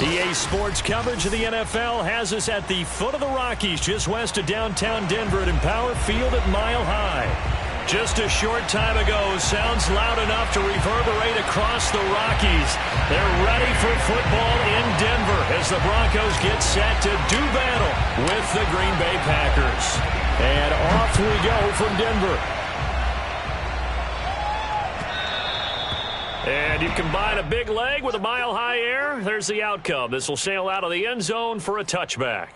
EA Sports coverage of the NFL has us at the foot of the Rockies, just west of downtown Denver at Empower Field at Mile High. Just a short time ago, sounds loud enough to reverberate across the Rockies. They're ready for football in Denver as the Broncos get set to do battle with the Green Bay Packers. And off we go from Denver. And you combine a big leg with a mile-high air, there's the outcome. This will sail out of the end zone for a touchback.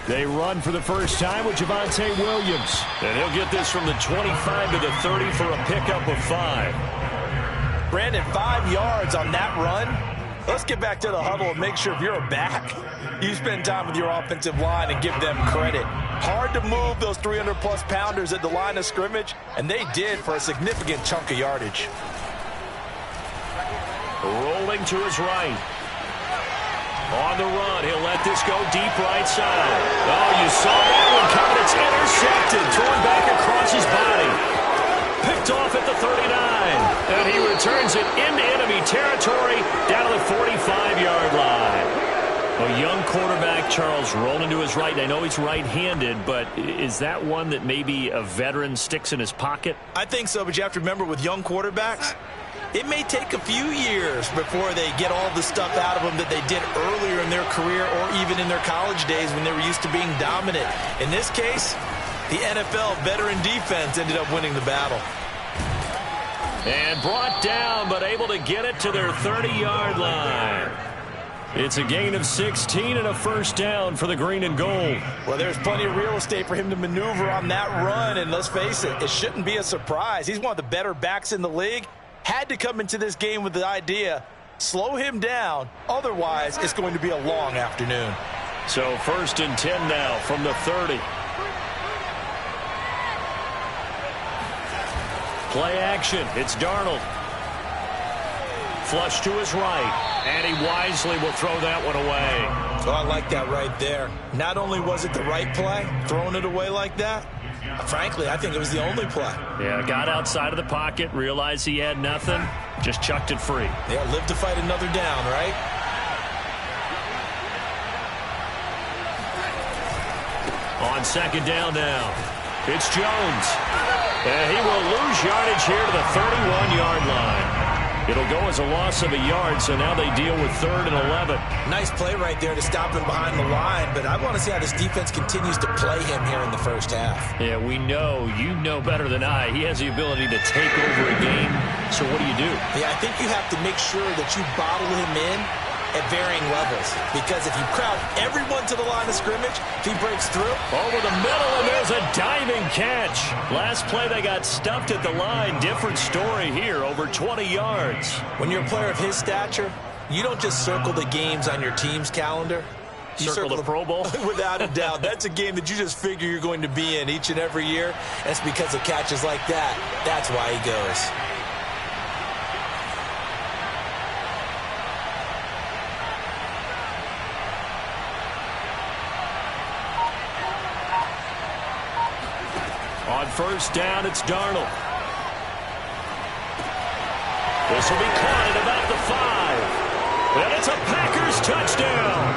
They run for the first time with Javonte Williams. And he'll get this from the 25 to the 30 for a pickup of 5. Brandon, 5 yards on that run. Let's get back to the huddle and make sure if you're a back, you spend time with your offensive line and give them credit. Hard to move those 300-plus pounders at the line of scrimmage, and they did for a significant chunk of yardage. Rolling to his right. On the run, he'll let this go deep right side. Oh, you saw that one coming. It's intercepted. Thrown back across his body. Picked off at the 39. And he returns it into enemy territory down to the 45-yard line. A young quarterback, Charles, rolling to his right. I know he's right-handed, but is that one that maybe a veteran sticks in his pocket? I think so, but you have to remember with young quarterbacks, it may take a few years before they get all the stuff out of them that they did earlier in their career or even in their college days when they were used to being dominant. In this case, the NFL veteran defense ended up winning the battle. And brought down, but able to get it to their 30-yard line. It's a gain of 16 and a first down for the green and gold. Well, there's plenty of real estate for him to maneuver on that run, and let's face it, it shouldn't be a surprise. He's one of the better backs in the league. Had to come into this game with the idea, slow him down, otherwise it's going to be a long afternoon. So first and 10 now from the 30. Play action. It's Darnold. Flush to his right. And he wisely will throw that one away. Oh, I like that right there. Not only was it the right play, throwing it away like that, frankly, I think it was the only play. Yeah, got outside of the pocket, realized he had nothing, just chucked it free. Yeah, live to fight another down, right? On second down now, it's Jones. And he will lose yardage here to the 31-yard line. It'll go as a loss of a yard, so now they deal with 3rd and 11. Nice play right there to stop him behind the line, but I want to see how this defense continues to play him here in the first half. Yeah, we know. You know better than I. He has the ability to take over a game, so what do you do? Yeah, I think you have to make sure that you bottle him in at varying levels, because if you crowd everyone to the line of scrimmage, if he breaks through. Over the middle, and there's a diving catch. Last play, they got stuffed at the line. Different story here, over 20 yards. When you're a player of his stature, you don't just circle the games on your team's calendar. You circle the Pro Bowl? Without a doubt. That's a game that you just figure you're going to be in each and every year. And it's because of catches like that. That's why he goes. On first down, it's Darnold. This will be caught at about the 5. And it's a Packers touchdown.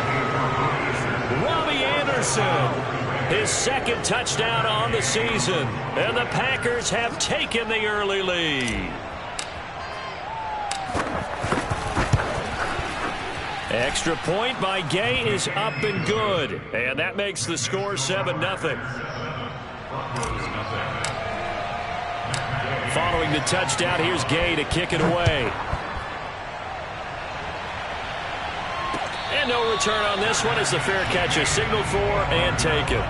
Robbie Anderson, his second touchdown on the season. And the Packers have taken the early lead. Extra point by Gay is up and good. And that makes the score 7-0. Following the touchdown, here's Gay to kick it away. And no return on this one as the fair catch is signaled for and taken.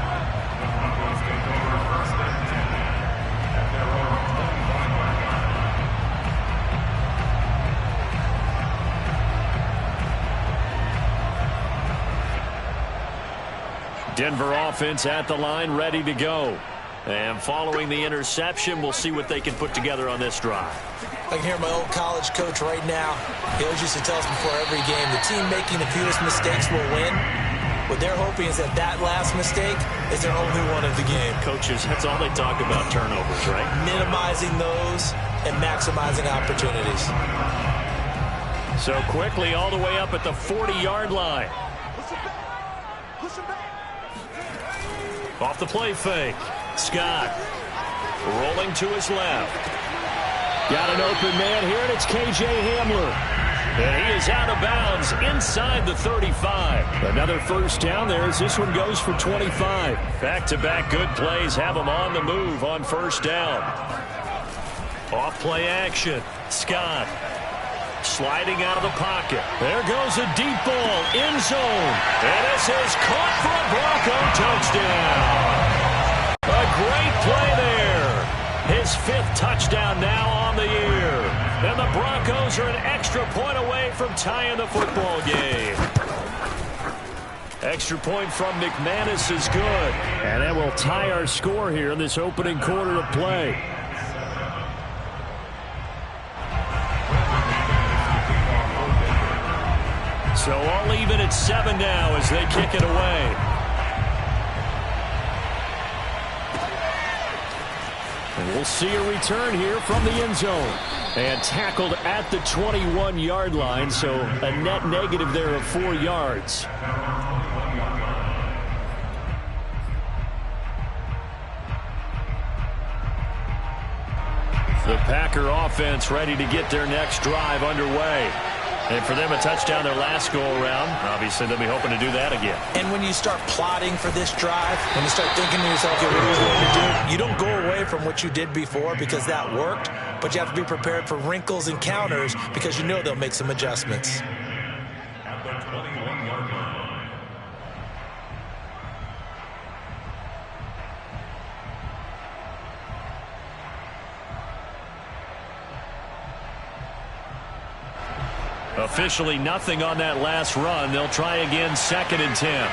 Denver offense at the line, ready to go. And following the interception, we'll see what they can put together on this drive. I can hear my old college coach right now. He always used to tell us before every game, the team making the fewest mistakes will win. What they're hoping is that that last mistake is their only one of the game. Coaches, that's all they talk about, turnovers, right? Minimizing those and maximizing opportunities. So quickly all the way up at the 40-yard line. Off the play fake. Scott rolling to his left. Got an open man here, and it's K.J. Hamler. And he is out of bounds inside the 35. Another first down there as this one goes for 25. Back-to-back good plays have him on the move on first down. Off play action. Scott sliding out of the pocket. There goes a deep ball, end zone. And this is caught for a Bronco touchdown. A great play there. His 5th touchdown now on the year. And the Broncos are an extra point away from tying the football game. Extra point from McManus is good. And that will tie our score here in this opening quarter of play. So all even at 7 now as they kick it away. And we'll see a return here from the end zone. And tackled at the 21-yard line, so a net negative there of 4 yards. The Packer offense ready to get their next drive underway. And for them, a touchdown their last go-around. Obviously, they'll be hoping to do that again. And when you start plotting for this drive, when you start thinking to yourself, okay, what are you going to do? You don't go away from what you did before because that worked, but you have to be prepared for wrinkles and counters because you know they'll make some adjustments. At the 21-yard line. Officially nothing on that last run. They'll try again, 2nd and 10.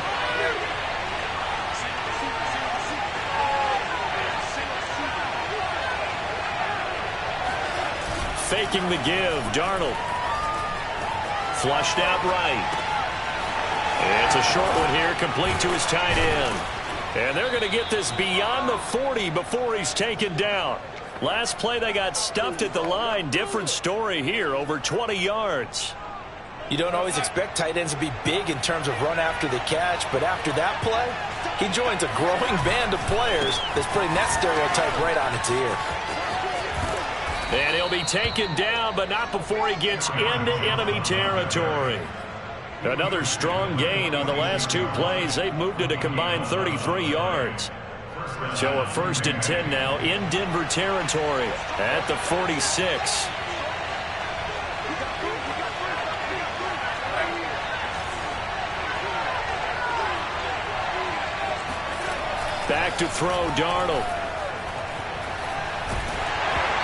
Faking the give, Darnold. Flushed out right. It's a short one here, complete to his tight end. And they're going to get this beyond the 40 before he's taken down. Last play they got stuffed at the line. Different story here, over 20 yards. You don't always expect tight ends to be big in terms of run after the catch, but after that play, he joins a growing band of players that's putting that stereotype right on its ear. And he'll be taken down, but not before he gets into enemy territory. Another strong gain on the last 2 plays. They've moved it a combined 33 yards. So a 1st and 10 now in Denver territory at the 46. Back to throw, Darnold.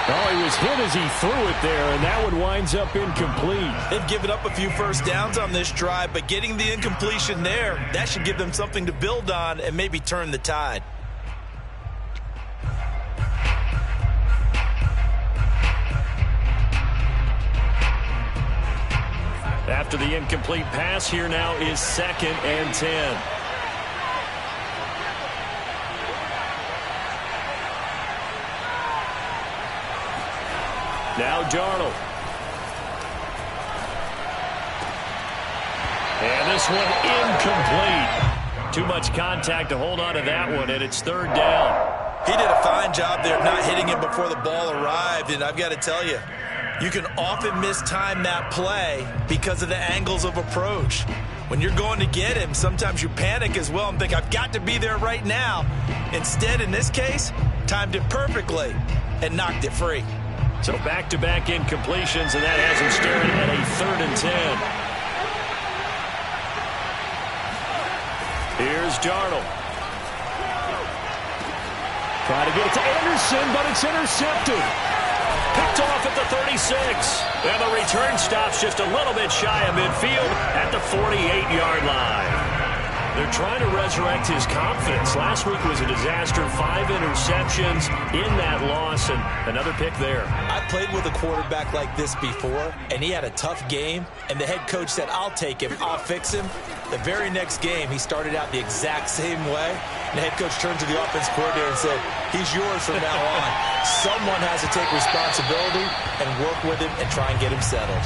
Oh, he was hit as he threw it there, and that one winds up incomplete. They've given up a few first downs on this drive, but getting the incompletion there, that should give them something to build on and maybe turn the tide. After the incomplete pass, here now is 2nd and 10. Now Darnold. And this one incomplete. Too much contact to hold on to that one, and it's 3rd down. He did a fine job there not hitting him before the ball arrived, and I've got to tell you, you can often mistime that play because of the angles of approach. When you're going to get him, sometimes you panic as well and think, I've got to be there right now. Instead, in this case, timed it perfectly and knocked it free. So back-to-back incompletions, and that has him staring at a 3rd and 10. Here's Darnold. Trying to get it to Anderson, but it's intercepted. Picked off at the 36. And the return stops just a little bit shy of midfield at the 48-yard line. They're trying to resurrect his confidence. Last week was a disaster. 5 interceptions in that loss, and another pick there. I played with a quarterback like this before, and he had a tough game, and the head coach said, I'll take him, I'll fix him. The very next game, he started out the exact same way, and the head coach turned to the offense coordinator and said, he's yours from now on. Someone has to take responsibility and work with him and try and get him settled.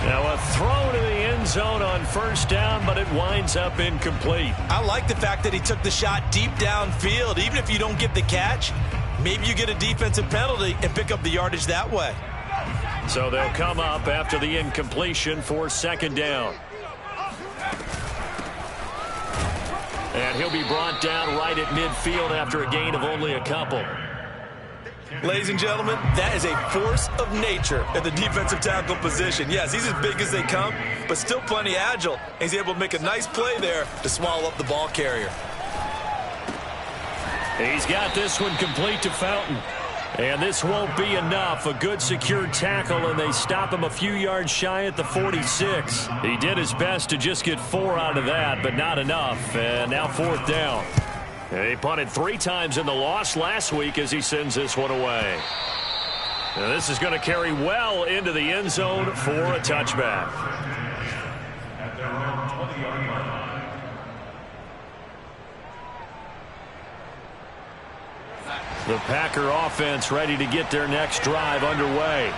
Now a throw to the end zone on first down, but it winds up incomplete. I like the fact that he took the shot deep downfield. Even if you don't get the catch, maybe you get a defensive penalty and pick up the yardage that way. So they'll come up after the incompletion for second down. And he'll be brought down right at midfield after a gain of only a couple. Ladies and gentlemen, that is a force of nature at the defensive tackle position. Yes, he's as big as they come, but still plenty agile. He's able to make a nice play there to swallow up the ball carrier. He's got this one complete to Fountain. And this won't be enough. A good secured tackle, and they stop him a few yards shy at the 46. He did his best to just get 4 out of that, but not enough. And now fourth down. He punted 3 times in the loss last week as he sends this one away. Now this is going to carry well into the end zone for a touchback. At their own 20-yard line. The Packer offense ready to get their next drive underway.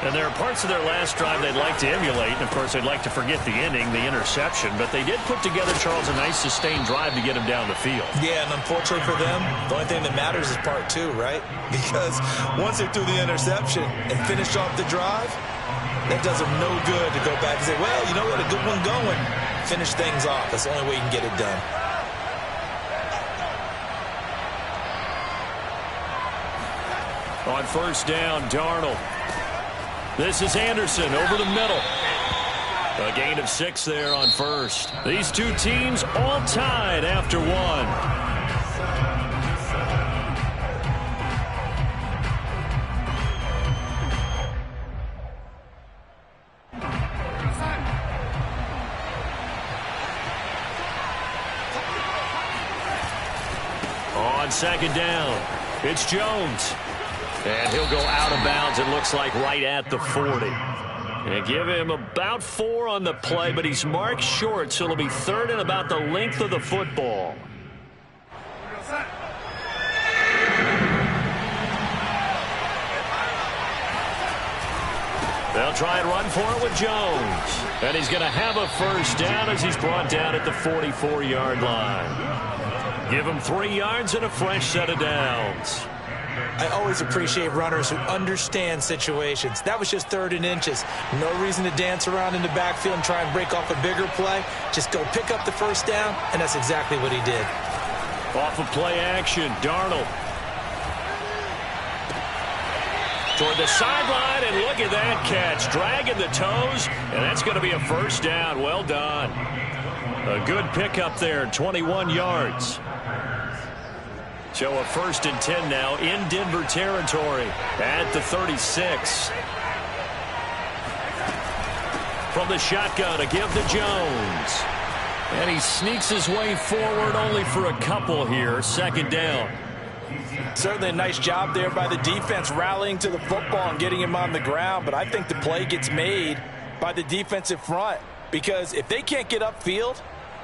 And there are parts of their last drive they'd like to emulate. And, of course, they'd like to forget the inning, the interception. But they did put together, Charles, a nice sustained drive to get him down the field. Yeah, and unfortunately for them, the only thing that matters is part 2, right? Because once they threw the interception and finished off the drive, that does them no good to go back and say, well, you know, we had a good one going. Finish things off. That's the only way you can get it done. On first down, Darnold. This is Anderson over the middle. A gain of 6 there on first. These two teams all tied after 1. On second down, it's Jones. And he'll go out of bounds, it looks like, right at the 40. And give him about 4 on the play, but he's marked short, so it'll be third and about the length of the football. They'll try and run for it with Jones. And he's going to have a first down as he's brought down at the 44-yard line. Give him 3 yards and a fresh set of downs. I always appreciate runners who understand situations. That was just 3rd and inches. No reason to dance around in the backfield and try and break off a bigger play. Just go pick up the first down, and that's exactly what he did. Off of play action, Darnold. Toward the sideline, and look at that catch. Dragging the toes, and that's going to be a first down. Well done. A good pickup there, 21 yards. So a 1st and 10 now in Denver territory at the 36. From the shotgun, a give to Jones. And he sneaks his way forward only for a couple here. Second down. Certainly a nice job there by the defense rallying to the football and getting him on the ground. But I think the play gets made by the defensive front. Because if they can't get upfield,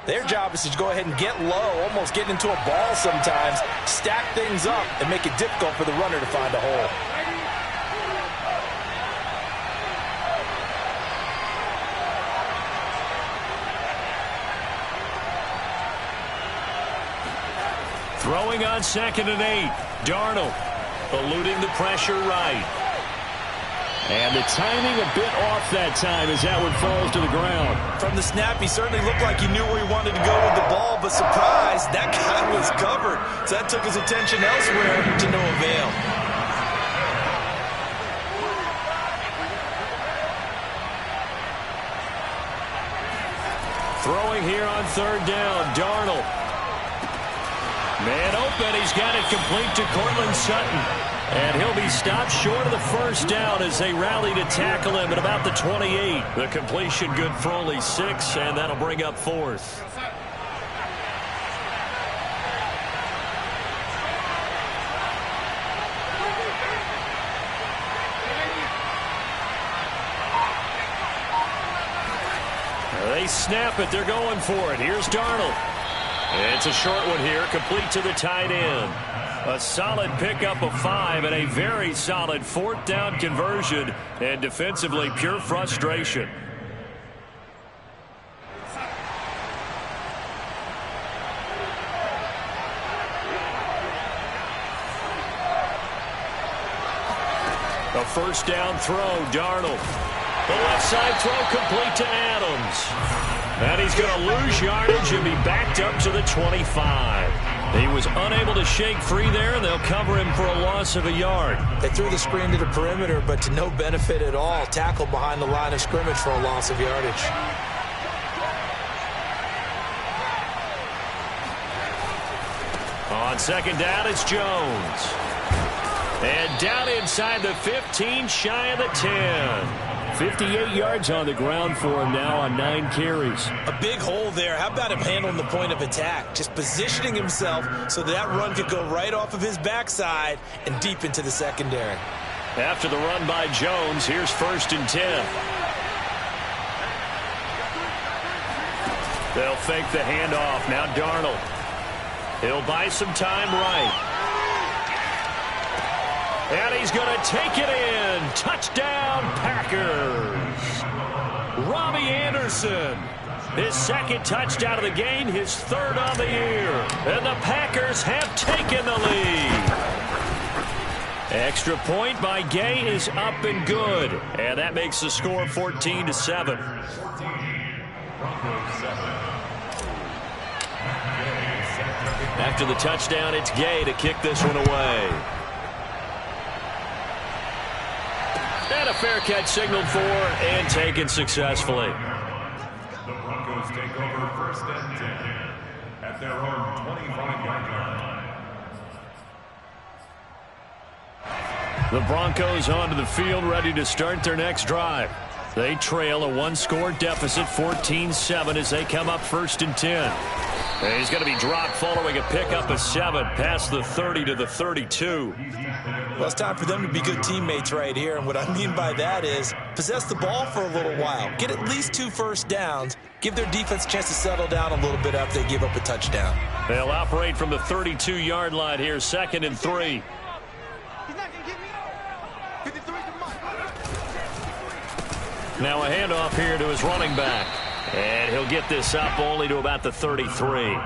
their job is to go ahead and get low, almost get into a ball sometimes, stack things up, and make it difficult for the runner to find a hole. Throwing on 2nd and 8. Darnold eluding the pressure right. And the timing a bit off that time as that one falls to the ground. From the snap, he certainly looked like he knew where he wanted to go with the ball, but surprise, that guy was covered. So that took his attention elsewhere to no avail. Throwing here on 3rd down, Darnold. Man open, he's got it complete to Cortland Sutton. And he'll be stopped short of the first down as they rally to tackle him at about the 28. The completion good for only 6, and that'll bring up 4th. They snap it. They're going for it. Here's Darnold. It's a short one here, complete to the tight end. A solid pickup of 5 and a very solid 4th down conversion, and defensively pure frustration. A first down throw, Darnold. The left side throw complete to Adams. And he's going to lose yardage and be backed up to the 25. He was unable to shake free there, and they'll cover him for a loss of a yard. They threw the screen to the perimeter, but to no benefit at all. Tackled behind the line of scrimmage for a loss of yardage. On second down, it's Jones. And down inside the 15, shy of the 10. 58 yards on the ground for him now on 9 carries. A big hole there. How about him handling the point of attack? Just positioning himself so that run could go right off of his backside and deep into the secondary. After the run by Jones, here's 1st and 10. They'll fake the handoff. Now Darnold. He'll buy some time right. And he's going to take it in. Touchdown, Packers. Robbie Anderson. His 2nd touchdown of the game, his 3rd on the year. And the Packers have taken the lead. Extra point by Gay is up and good. And that makes the score 14-7. After the touchdown, it's Gay to kick this one away. And a fair catch signaled for and taken successfully. The Broncos take over 1st and 10 at their own 25-yard line. The Broncos onto the field, ready to start their next drive. They trail a 1-score deficit, 14-7, as they come up 1st and 10. And he's going to be dropped following a pickup of 7 past the 30 to the 32. Well, it's time for them to be good teammates right here. And what I mean by that is possess the ball for a little while. Get at least 2 first downs. Give their defense a chance to settle down a little bit after they give up a touchdown. They'll operate from the 32-yard line here, 2nd and 3. Now a handoff here to his running back. And he'll get this up only to about the 33.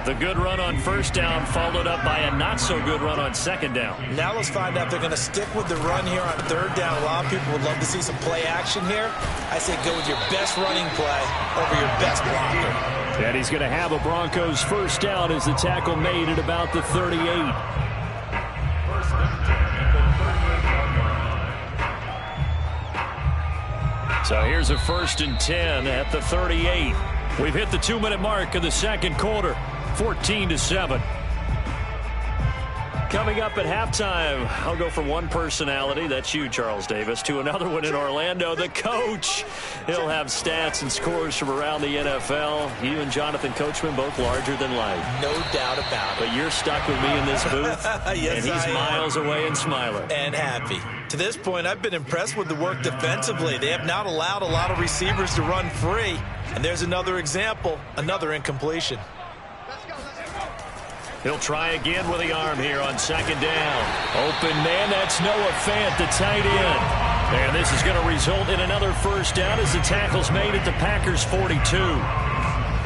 The good run on 1st down followed up by a not-so-good run on 2nd down. Now let's find out if they're going to stick with the run here on 3rd down. A lot of people would love to see some play action here. I say go with your best running play over your best blocker. And he's going to have a Broncos 1st down as the tackle made at about the 38. So here's a 1st and 10 at the 38. We've hit the 2-minute mark of the 2nd quarter, 14-7. Coming up at halftime, I'll go from one personality, that's you, Charles Davis, to another one in Orlando, the coach. He'll have stats and scores from around the NFL. You and Jonathan Coachman both larger than life. No doubt about it. But you're stuck with me in this booth, yes, and he's miles away and smiling. And happy. To this point, I've been impressed with the work defensively. They have not allowed a lot of receivers to run free. And there's another example, another incompletion. He'll try again with the arm here on 2nd down. Open man, that's Noah Fant, the tight end. And this is going to result in another 1st down as the tackle's made at the Packers' 42.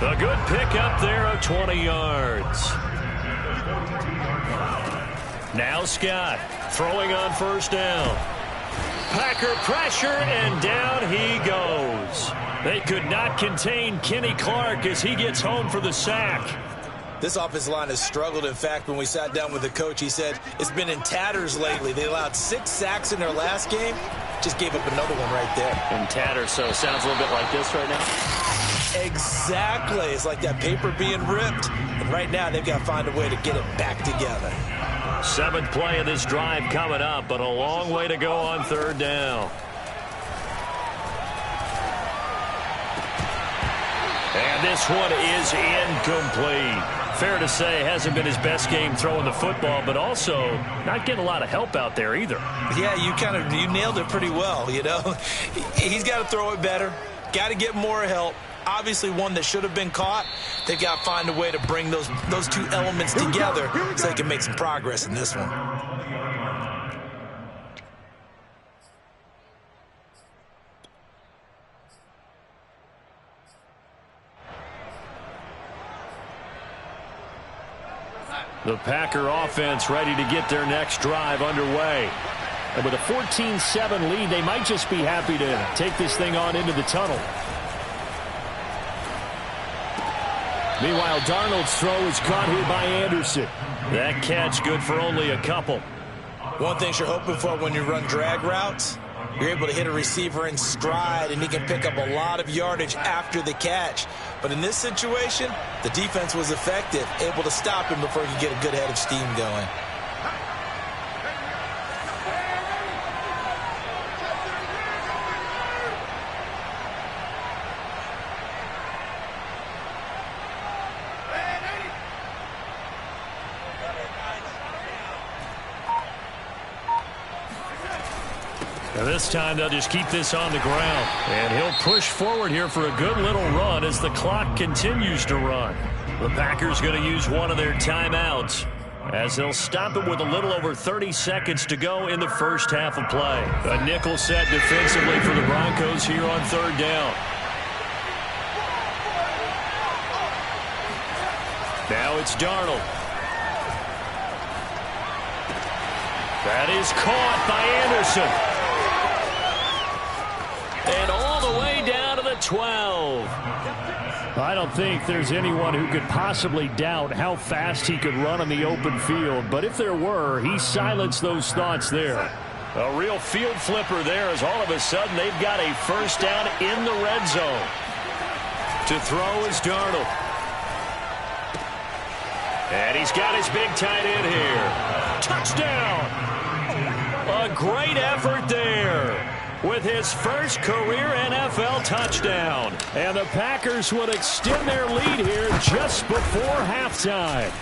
A good pickup there of 20 yards. Now Scott throwing on 1st down. Packer pressure, and down he goes. They could not contain Kenny Clark as he gets home for the sack. This offensive line has struggled. In fact, when we sat down with the coach, he said it's been in tatters lately. They allowed 6 sacks in their last game. Just gave up another one right there. In tatters, so it sounds a little bit like this right now. Exactly. It's like that paper being ripped. And right now, they've got to find a way to get it back together. 7th play of this drive coming up, but a long way to go on 3rd down. And this one is incomplete. Fair to say, hasn't been his best game throwing the football, but also not getting a lot of help out there either. Yeah, you nailed it pretty well, you know. He's got to throw it better. Got to get more help. Obviously one that should have been caught. They've got to find a way to bring those two elements together so they can make some progress in this one. The Packer offense ready to get their next drive underway. And with a 14-7 lead, they might just be happy to take this thing on into the tunnel. Meanwhile, Darnold's throw is caught here by Anderson. That catch good for only a couple. One thing you're hoping for when you run drag routes, you're able to hit a receiver in stride, and he can pick up a lot of yardage after the catch. But in this situation, the defense was effective, able to stop him before he could get a good head of steam going. And this time they'll just keep this on the ground. And he'll push forward here for a good little run as the clock continues to run. The Packers going to use one of their timeouts as they'll stop it with a little over 30 seconds to go in the first half of play. A nickel set defensively for the Broncos here on third down. Now it's Darnold. That is caught by Anderson. And all the way down to the 12. I don't think there's anyone who could possibly doubt how fast he could run on the open field. But if there were, he silenced those thoughts there. A real field flipper there as all of a sudden they've got a first down in the red zone. To throw is Darnold. And he's got his big tight end here. Touchdown! A great effort there with his first career NFL touchdown. And the Packers would extend their lead here just before halftime.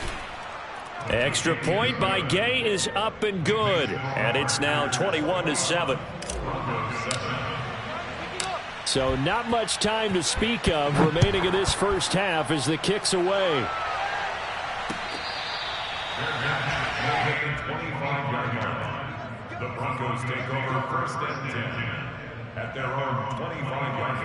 Extra point by Gay is up and good. And it's now 21-7. So not much time to speak of remaining in this first half as the kick's away. The Broncos take over first and 10 at their own 25-yard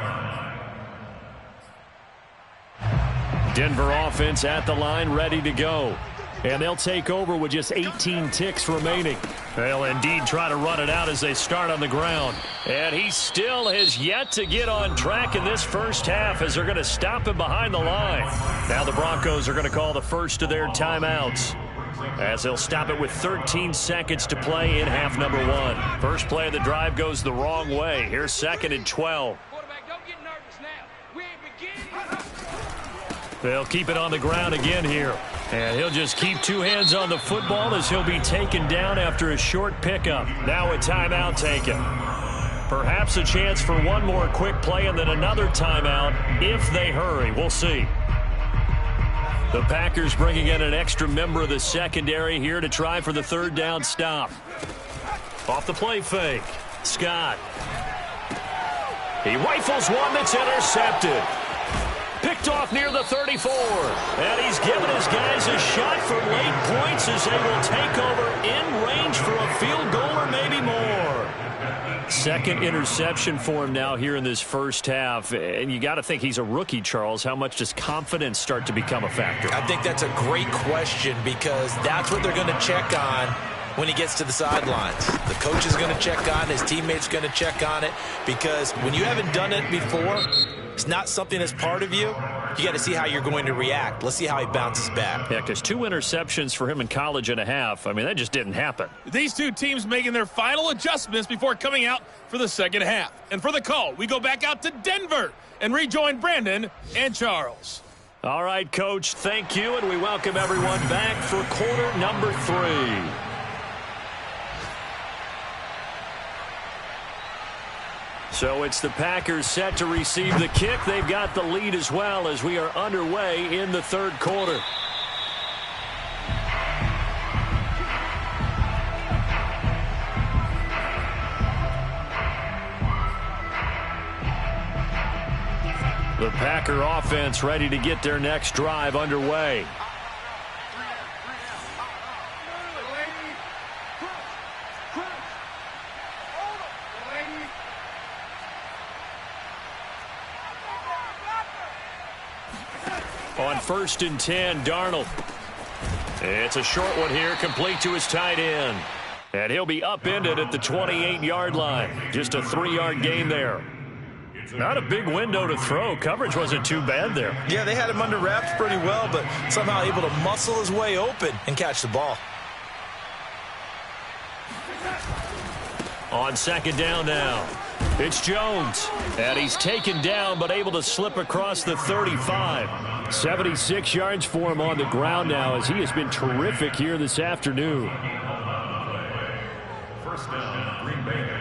line. Denver offense at the line, ready to go. And they'll take over with just 18 ticks remaining. They'll indeed try to run it out as they start on the ground. And he still has yet to get on track in this first half as they're going to stop him behind the line. Now the Broncos are going to call the first of their timeouts, as they'll stop it with 13 seconds to play in half number one. First play of the drive goes the wrong way. Here's second and 12. Quarterback, don't get nervous now. We ain't beginning. They'll keep it on the ground again here. And he'll just keep two hands on the football as he'll be taken down after a short pickup. Now a timeout taken. Perhaps a chance for one more quick play and then another timeout if they hurry. We'll see. The Packers bringing in an extra member of the secondary here to try for the third down stop. Off the play fake. Scott. He rifles one that's intercepted. Picked off near the 34. And he's given his guys a shot for late points as they will take over in range for a field goal or maybe more. Second interception for him now here in this first half. And you got to think he's a rookie, Charles. How much does confidence start to become a factor? I think that's a great question because that's what they're going to check on when he gets to the sidelines. The coach is going to check on it. His teammates going to check on it because when you haven't done it before, it's not something that's part of you. You got to see how you're going to react. Let's see how he bounces back. Yeah, because 2 interceptions for him in college and a half. I mean, that just didn't happen. These two teams making their final adjustments before coming out for the second half. And for the call, we go back out to Denver and rejoin Brandon and Charles. All right, Coach, thank you, and we welcome everyone back for quarter number 3. So it's the Packers set to receive the kick. They've got the lead as well as we are underway in the third quarter. The Packer offense ready to get their next drive underway. On 1st and 10, Darnold. It's a short one here, complete to his tight end. And he'll be upended at the 28-yard line. Just a 3-yard gain there. Not a big window to throw. Coverage wasn't too bad there. Yeah, they had him under wraps pretty well, but somehow able to muscle his way open and catch the ball. On 2nd down now, it's Jones. And he's taken down, but able to slip across the 35. 76 yards for him on the ground now, as he has been terrific here this afternoon. First down, Green Bay.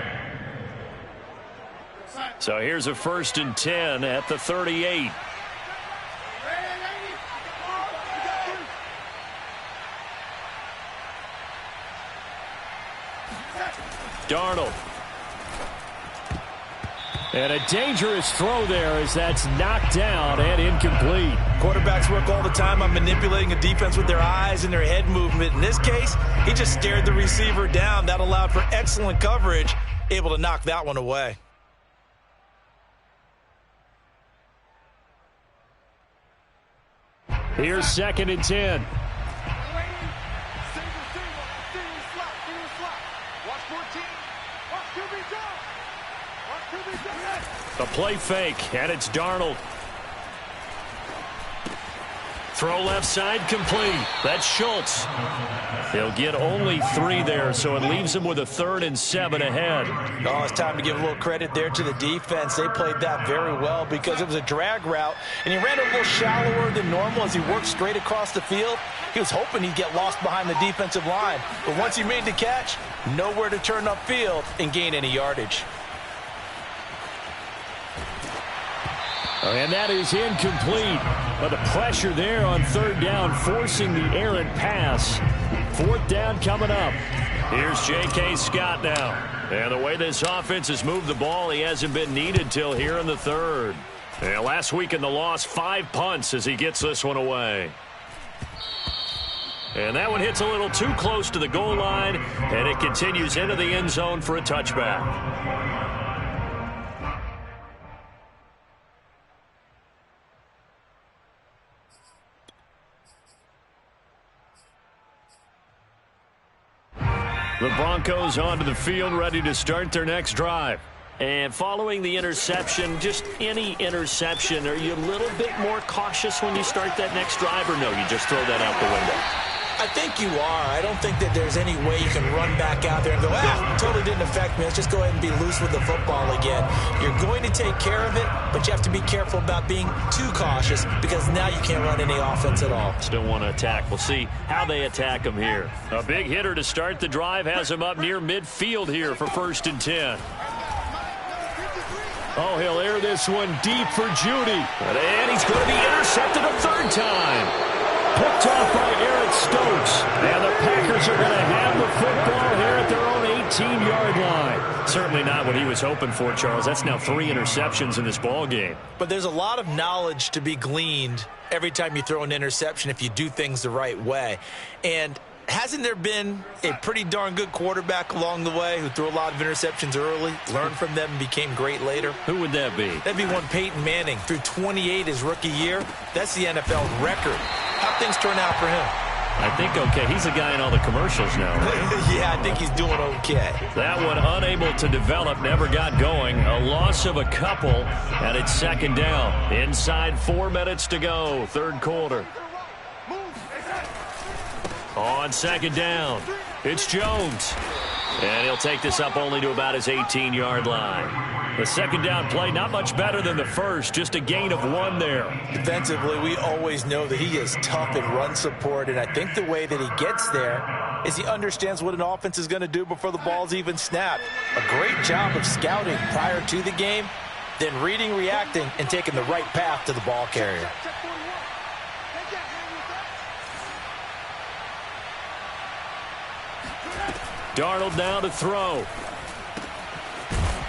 So here's a 1st and 10 at the 38. Darnold. And a dangerous throw there as that's knocked down and incomplete. Quarterbacks work all the time on manipulating a defense with their eyes and their head movement. In this case, he just stared the receiver down. That allowed for excellent coverage, able to knock that one away. Here's 2nd and 10. A play fake, and it's Darnold. Throw left side complete. That's Schultz. He'll get only 3 there, so it leaves him with a 3rd and 7 ahead. Oh, it's time to give a little credit there to the defense. They played that very well because it was a drag route, and he ran a little shallower than normal as he worked straight across the field. He was hoping he'd get lost behind the defensive line, but once he made the catch, nowhere to turn upfield and gain any yardage. And that is incomplete. But the pressure there on 3rd down, forcing the errant pass. 4th down coming up. Here's J.K. Scott now. And the way this offense has moved the ball, he hasn't been needed till here in the 3rd. And last week in the loss, 5 punts as he gets this one away. And that one hits a little too close to the goal line, and it continues into the end zone for a touchback. The Broncos onto the field, ready to start their next drive. And following the interception, just any interception, are you a little bit more cautious when you start that next drive, or no, you just throw that out the window? I think you are. I don't think that there's any way you can run back out there and go, totally didn't affect me. Let's just go ahead and be loose with the football again. You're going to take care of it, but you have to be careful about being too cautious because now you can't run any offense at all. Still want to attack. We'll see how they attack him here. A big hitter to start the drive has him up near midfield here for 1st and 10. Oh, he'll air this one deep for Judy. And he's going to be intercepted a 3rd time. Picked off by Eric Stokes. And the Packers are going to have the football here at their own 18-yard line. Certainly not what he was hoping for, Charles. That's now 3 interceptions in this ball game. But there's a lot of knowledge to be gleaned every time you throw an interception if you do things the right way. And hasn't there been a pretty darn good quarterback along the way who threw a lot of interceptions early, learned from them, and became great later? Who would that be? That'd be one Peyton Manning. Threw 28 his rookie year. That's the NFL record. How'd things turn out for him? I think okay. He's a guy in all the commercials now, right? Yeah, I think he's doing okay. That one unable to develop, never got going. A loss of a couple, and it's 2nd down. Inside 4 minutes to go, 3rd quarter. On 2nd down, it's Jones. And he'll take this up only to about his 18-yard line. The 2nd down play, not much better than the first, just a gain of 1 there. Defensively, we always know that he is tough in run support, and I think the way that he gets there is he understands what an offense is going to do before the ball's even snapped. A great job of scouting prior to the game, then reading, reacting, and taking the right path to the ball carrier. Darnold now to throw.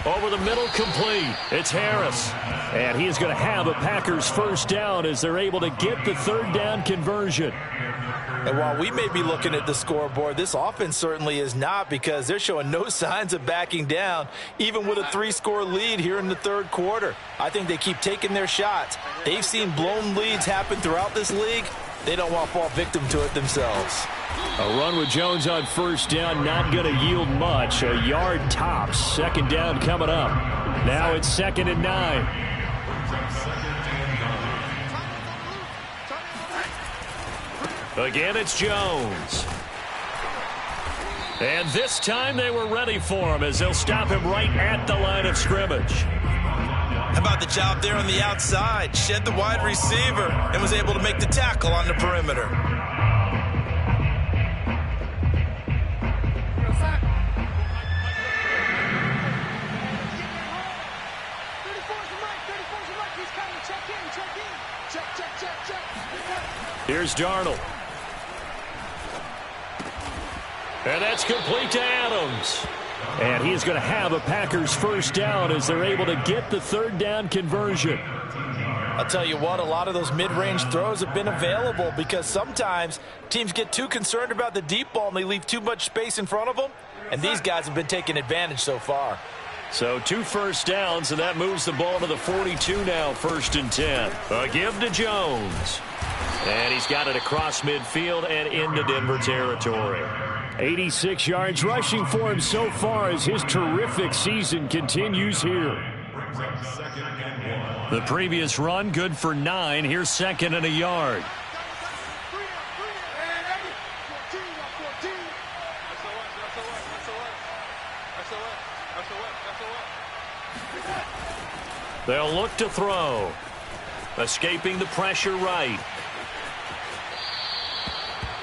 Over the middle, complete. It's Harris. And he is going to have a Packers first down as they're able to get the third down conversion. And while we may be looking at the scoreboard, this offense certainly is not, because they're showing no signs of backing down, even with a 3-score lead here in the third quarter. I think they keep taking their shots. They've seen blown leads happen throughout this league. They don't want to fall victim to it themselves. A run with Jones on first down, not going to yield much. A yard tops. Second down coming up. Now it's 2nd and 9. Again, it's Jones. And this time they were ready for him as they'll stop him right at the line of scrimmage. How about the job there on the outside? Shed the wide receiver and was able to make the tackle on the perimeter. Here's Darnold. And that's complete to Adams. And he is going to have a Packers first down as they're able to get the third down conversion. I'll tell you what, a lot of those mid-range throws have been available because sometimes teams get too concerned about the deep ball and they leave too much space in front of them. And these guys have been taking advantage so far. So 2 first downs, and that moves the ball to the 42 now, 1st and 10. A give to Jones. And he's got it across midfield and into Denver territory. 86 yards rushing for him so far as his terrific season continues here. The previous run, good for 9. Here's 2nd and a yard. They'll look to throw. Escaping the pressure right.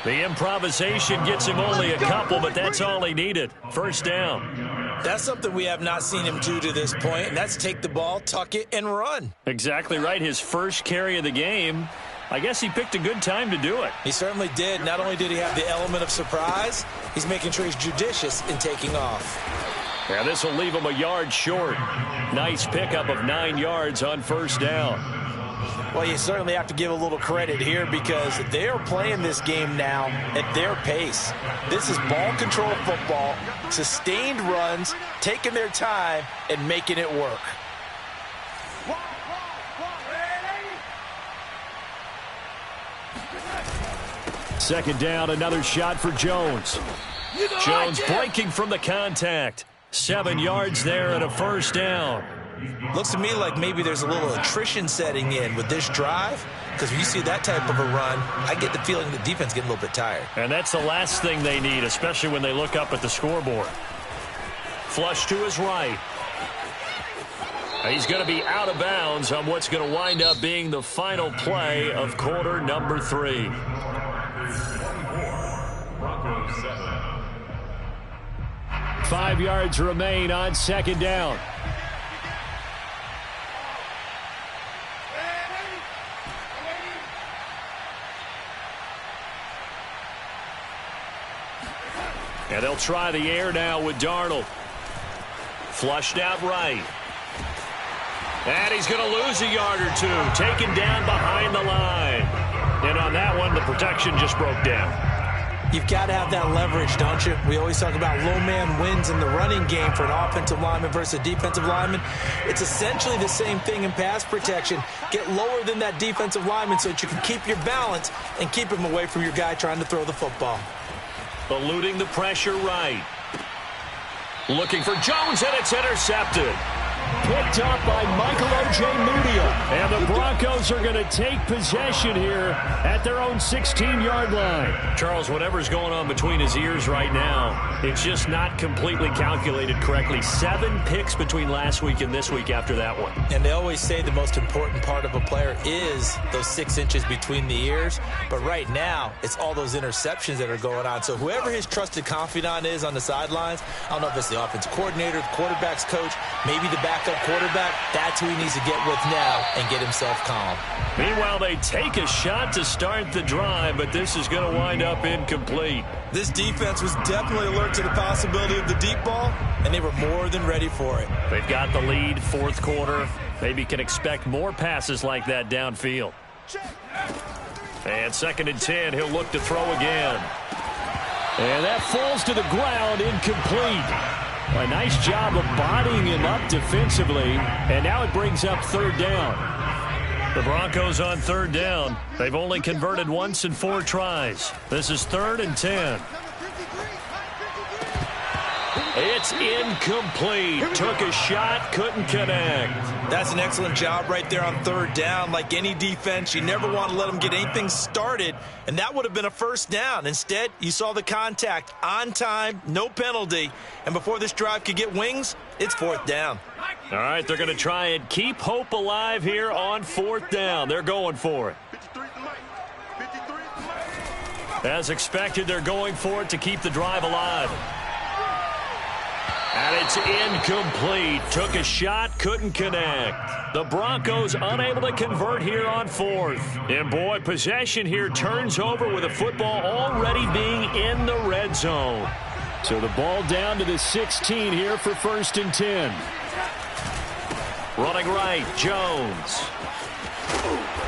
The improvisation gets him only a couple, but that's all he needed. First down. That's something we have not seen him do to this point, and that's take the ball, tuck it, and run. Exactly right. His first carry of the game. I guess he picked a good time to do it. He certainly did. Not only did he have the element of surprise, he's making sure he's judicious in taking off. Yeah, this will leave him a yard short. Nice pickup of 9 yards on first down. Well, you certainly have to give a little credit here because they are playing this game now at their pace. This is ball control football, sustained runs, taking their time, and making it work. Second down, another shot for Jones. Jones breaking from the contact. 7 yards there and a first down. Looks to me like maybe there's a little attrition setting in with this drive, because when you see that type of a run, I get the feeling the defense getting a little bit tired. And that's the last thing they need, especially when they look up at the scoreboard. Flush to his right. He's going to be out of bounds on what's going to wind up being the final play of quarter number 3. Broncos 7. 5 yards remain on second down. And they'll try the air now with Darnold. Flushed out right. And he's going to lose a yard or two. Taken down behind the line. And on that one, the protection just broke down. You've got to have that leverage, don't you? We always talk about low man wins in the running game for an offensive lineman versus a defensive lineman. It's essentially the same thing in pass protection. Get lower than that defensive lineman so that you can keep your balance and keep him away from your guy trying to throw the football. Eluding the pressure right. Looking for Jones, and it's intercepted. Picked up by Michael O.J. Mudia. And the Broncos are going to take possession here at their own 16-yard line. Charles, whatever's going on between his ears right now, it's just not completely calculated correctly. 7 picks between last week and this week after that one. And they always say the most important part of a player is those 6 inches between the ears. But right now, it's all those interceptions that are going on. So whoever his trusted confidant is on the sidelines, I don't know if it's the offensive coordinator, the quarterback's coach, maybe the backup backup quarterback, that's who he needs to get with now and get himself calm. Meanwhile, they take a shot to start the drive, but this is going to wind up incomplete. This defense was definitely alert to the possibility of the deep ball, and they were more than ready for it. They've got the lead, fourth quarter. Maybe can expect more passes like that downfield. And 2nd and 10, he'll look to throw again. And that falls to the ground, incomplete. A nice job of bodying him up defensively, and now it brings up 3rd down. The Broncos on 3rd down. They've only converted once in 4 tries. This is 3rd and 10. It's incomplete. Took a shot, couldn't connect. That's an excellent job right there on 3rd down. Like any defense, you never want to let them get anything started, and that would have been a 1st down. Instead, you saw the contact on time, no penalty, and before this drive could get wings, it's 4th down. All right, they're going to try and keep hope alive here on 4th down. They're going for it. As expected, they're going for it to keep the drive alive. And it's incomplete. Took a shot, couldn't connect. The Broncos unable to convert here on 4th. And boy, possession here turns over with the football already being in the red zone. So the ball down to the 16 here for 1st and 10. Running right, Jones.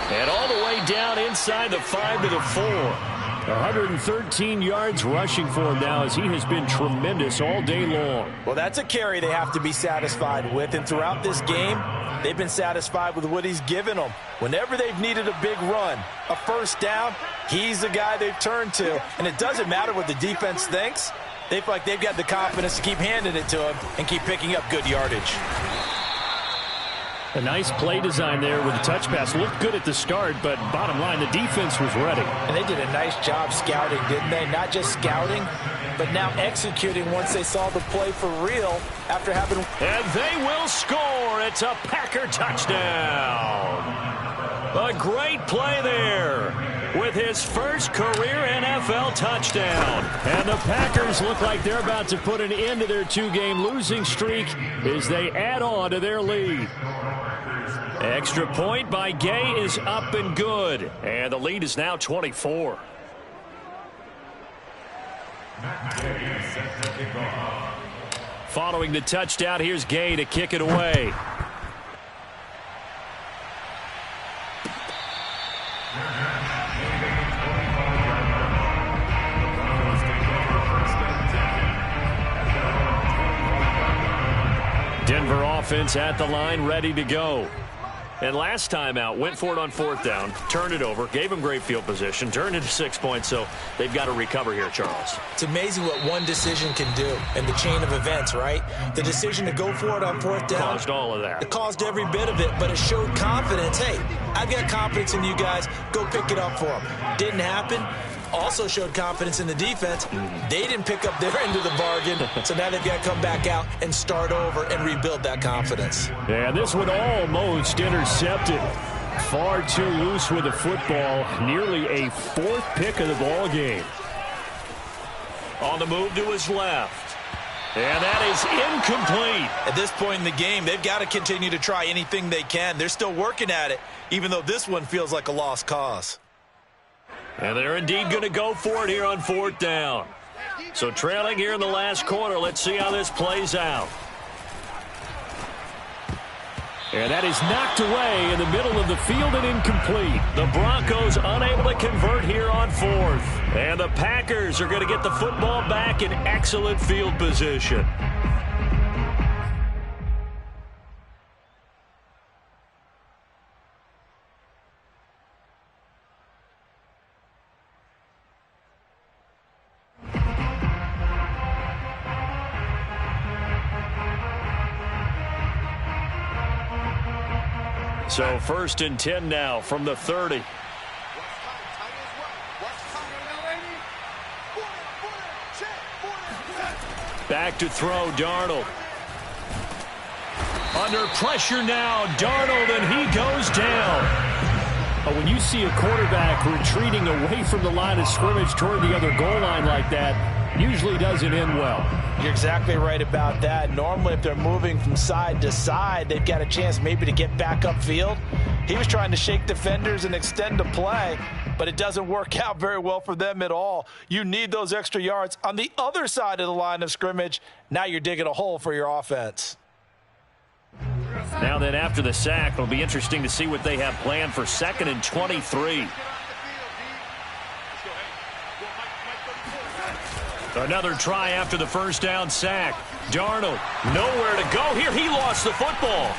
And all the way down inside the 5 to the 4. 113 yards rushing for him now as he has been tremendous all day long. Well, that's a carry they have to be satisfied with, and throughout this game, they've been satisfied with what he's given them. Whenever they've needed a big run, a 1st down, he's the guy they've turned to. And it doesn't matter what the defense thinks. They feel like they've got the confidence to keep handing it to him and keep picking up good yardage. A nice play design there with the touch pass. Looked good at the start, but bottom line, the defense was ready. And they did a nice job scouting, didn't they? Not just scouting, but now executing once they saw the play for real after having... And they will score. It's a Packer touchdown. A great play there with his first career NFL touchdown. And the Packers look like they're about to put an end to their 2-game losing streak as they add on to their lead. Extra point by Gay is up and good. And the lead is now 24. Following the touchdown, here's Gay to kick it away. Denver offense at the line, ready to go. And last time out, went for it on 4th down, turned it over, gave them great field position, turned it to 6 points, so they've got to recover here, Charles. It's amazing what one decision can do in the chain of events, right? The decision to go for it on 4th down. Caused all of that. It caused every bit of it, but it showed confidence. Hey, I've got confidence in you guys. Go pick it up for them. Didn't happen. Also showed confidence in the defense. They didn't pick up their end of the bargain, so now they've got to come back out and start over and rebuild that confidence. Yeah, this one almost intercepted. Far too loose with the football. Nearly a 4th pick of the ball game. On the move to his left. And that is incomplete. At this point in the game, they've got to continue to try anything they can. They're still working at it, even though this one feels like a lost cause. And they're indeed going to go for it here on 4th down. So trailing here in the last quarter, let's see how this plays out. And that is knocked away in the middle of the field and incomplete. The Broncos unable to convert here on 4th. And the Packers are going to get the football back in excellent field position. So 1st and 10 now from the 30. Back to throw, Darnold. Under pressure now, Darnold, and he goes down. When you see a quarterback retreating away from the line of scrimmage toward the other goal line like that, usually doesn't end well. You're exactly right about that. Normally, if they're moving from side to side, they've got a chance maybe to get back upfield. He was trying to shake defenders and extend the play, but it doesn't work out very well for them at all. You need those extra yards on the other side of the line of scrimmage. Now you're digging a hole for your offense. Now then, after the sack, it'll be interesting to see what they have planned for 2nd and 23. Another try after the first down sack. Darnold, nowhere to go here. He lost the football.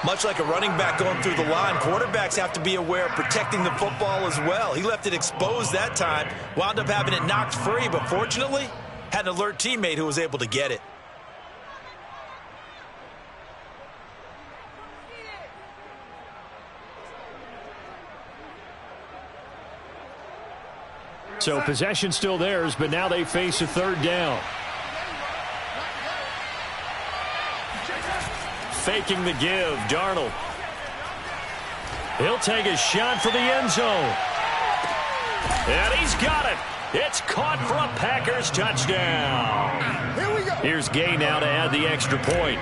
Much like a running back going through the line, quarterbacks have to be aware of protecting the football as well. He left it exposed that time, wound up having it knocked free, but fortunately, had an alert teammate who was able to get it. So possession still theirs, but now they face a 3rd down. Faking the give, Darnold. He'll take a shot for the end zone. And he's got it. It's caught for a Packers touchdown. Here we go. Here's Gay now to add the extra point.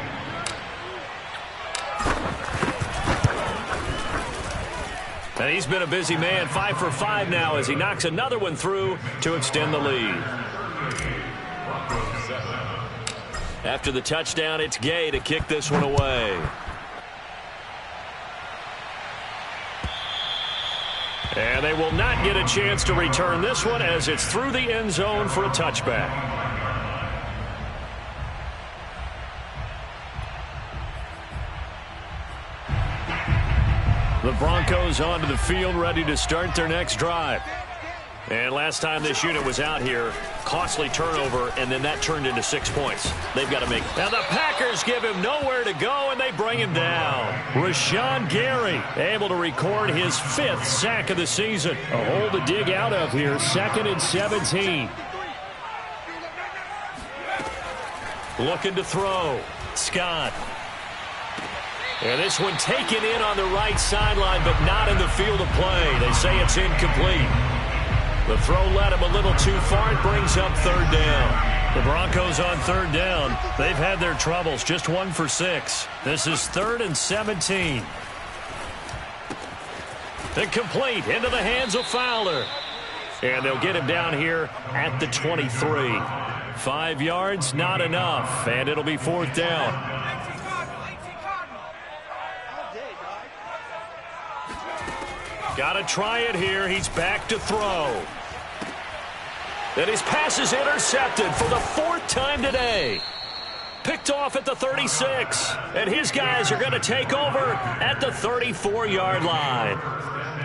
And he's been a busy man, 5 for 5 now as he knocks another one through to extend the lead. After the touchdown, it's Gay to kick this one away. And they will not get a chance to return this one as it's through the end zone for a touchback. The Broncos onto the field, ready to start their next drive. And last time this unit was out here, costly turnover, and then that turned into 6 points. They've got to make. Now the Packers give him nowhere to go, and they bring him down. Rashawn Gary able to record his 5th sack of the season. A hole to dig out of here, 2nd and 17. Looking to throw. Scott. And this one taken in on the right sideline, but not in the field of play. They say it's incomplete. The throw led him a little too far. It brings up 3rd down. The Broncos on 3rd down. They've had their troubles. Just 1 for 6. This is 3rd and 17. Incomplete into the hands of Fowler. And they'll get him down here at the 23. 5 yards, not enough. And it'll be 4th down. Got to try it here. He's back to throw. And his pass is intercepted for the 4th time today. Picked off at the 36. And his guys are going to take over at the 34-yard line.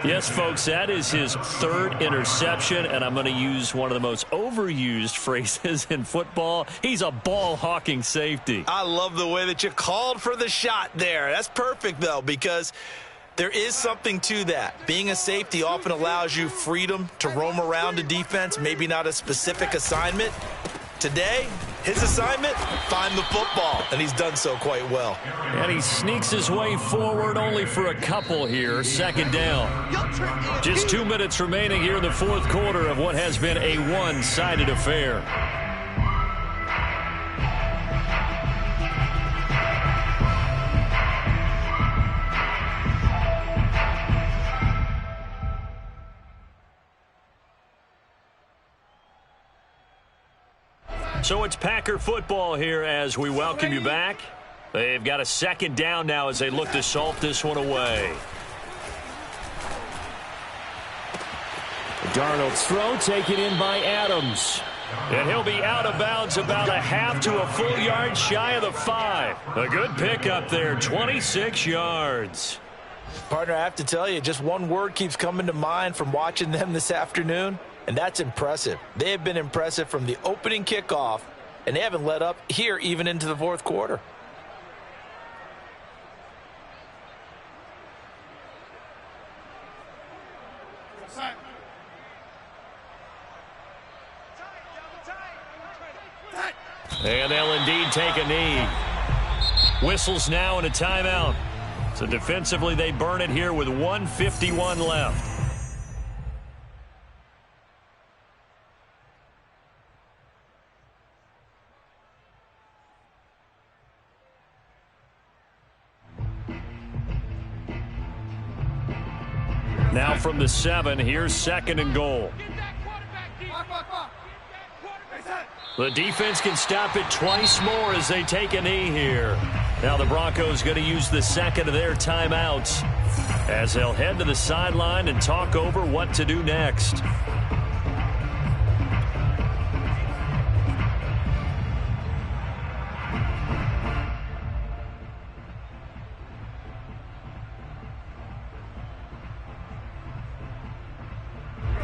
Yes, folks, that is his 3rd interception, and I'm going to use one of the most overused phrases in football. He's a ball-hawking safety. I love the way that you called for the shot there. That's perfect, though, because there is something to that. Being a safety often allows you freedom to roam around a defense, maybe not a specific assignment. Today, his assignment, find the football, and he's done so quite well. And he sneaks his way forward only for a couple here, 2nd down. Just 2 minutes remaining here in the 4th quarter of what has been a one-sided affair. So it's Packer football here as we welcome you back. They've got a 2nd down now as they look to salt this one away. Darnold's throw taken in by Adams. And he'll be out of bounds about a half to a full yard shy of the 5. A good pickup there, 26 yards. Partner, I have to tell you, just one word keeps coming to mind from watching them this afternoon. And that's impressive. They have been impressive from the opening kickoff, and they haven't let up here even into the 4th quarter. And they'll indeed take a knee. Whistles now and a timeout. So defensively, they burn it here with 1:51 left. Now from the 7, here's 2nd and goal. The defense can stop it twice more as they take a knee here. Now the Broncos going to use the 2nd of their timeouts as they'll head to the sideline and talk over what to do next.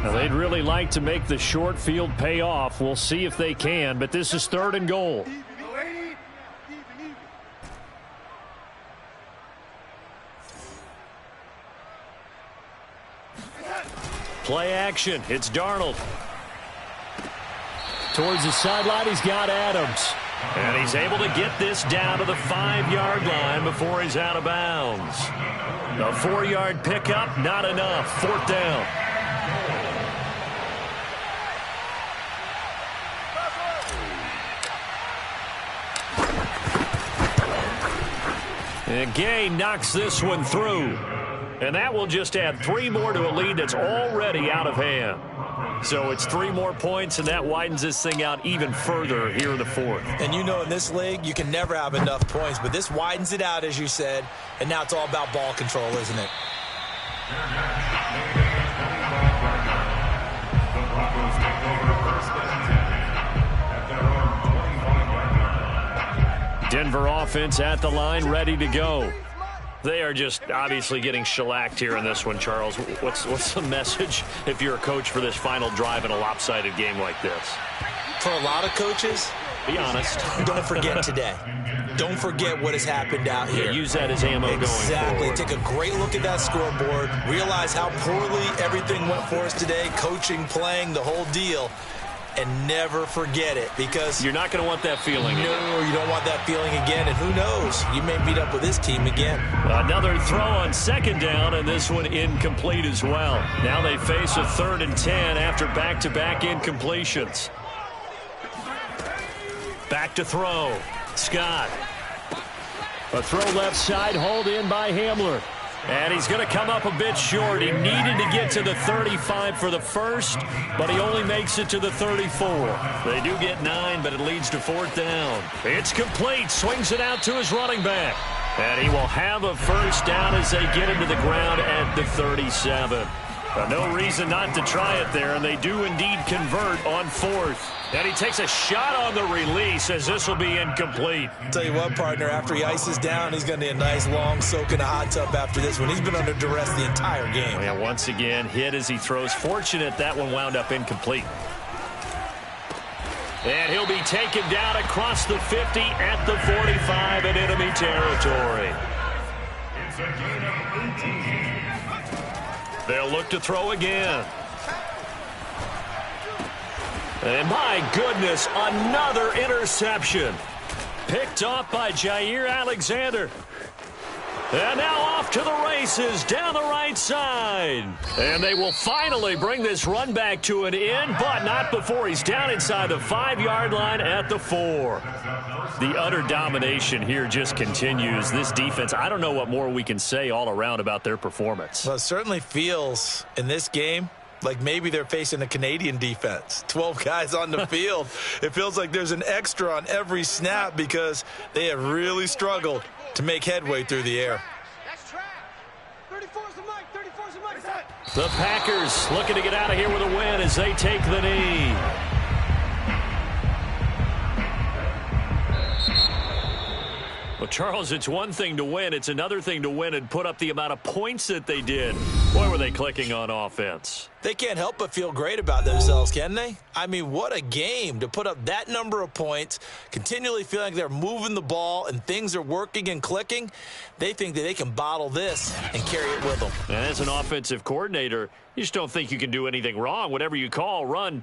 Now they'd really like to make the short field pay off. We'll see if they can, but this is 3rd and goal. Play action. It's Darnold. Towards the sideline, he's got Adams. And he's able to get this down to the 5-yard line before he's out of bounds. A 4-yard pickup, not enough. 4th down. And Gay knocks this one through. And that will just add 3 more to a lead that's already out of hand. So it's 3 more points, and that widens this thing out even further here in the 4th. And you know in this league, you can never have enough points, but this widens it out, as you said, and now it's all about ball control, isn't it? The Broncos take over 1st and 10 at their own 25-yard line. Denver offense at the line, ready to go. They are just obviously getting shellacked here in this one, Charles. What's the message if you're a coach for this final drive in a lopsided game like this? For a lot of coaches, be honest. Don't forget today. Don't forget what has happened out here. Yeah, use that as ammo going forward. Exactly. Take a great look at that scoreboard. Realize how poorly everything went for us today. Coaching, playing, the whole deal. And never forget it, because you're not going to want that feeling again. No, you don't want that feeling again. And who knows? You may meet up with this team again. Another throw on 2nd down, and this one incomplete as well. Now they face a 3rd and 10 after back-to-back incompletions. Back to throw. Scott. A throw left side, hauled in by Hamler. And he's going to come up a bit short. He needed to get to the 35 for the first, but he only makes it to the 34. They do get 9, but it leads to 4th down. It's complete. Swings it out to his running back. And he will have a 1st down as they get him to the ground at the 37. No reason not to try it there, and they do indeed convert on 4th. And he takes a shot on the release as this will be incomplete. Tell you what, partner, after he ices down, he's going to need a nice long soak in a hot tub after this one. He's been under duress the entire game. Yeah, once again, hit as he throws. Fortunate that one wound up incomplete. And he'll be taken down across the 50 at the 45 in enemy territory. It's a gain of 18. They'll look to throw again. And my goodness, another interception. Picked off by Jair Alexander. And now off to the races down the right side. And they will finally bring this run back to an end, but not before he's down inside the 5-yard line at the 4. The utter domination here just continues. This defense, I don't know what more we can say all around about their performance. Well, it certainly feels in this game like maybe they're facing a Canadian defense. 12 guys on the field. It feels like there's an extra on every snap because they have really struggled to make headway through the air. That's trap. 34's the mic. 34's the mic. The Packers looking to get out of here with a win as they take the knee. Well, Charles, it's one thing to win. It's another thing to win and put up the amount of points that they did. Boy, were they clicking on offense. They can't help but feel great about themselves, can they? I mean, what a game to put up that number of points, continually feeling like they're moving the ball and things are working and clicking. They think that they can bottle this and carry it with them. And as an offensive coordinator, you just don't think you can do anything wrong. Whatever you call, run,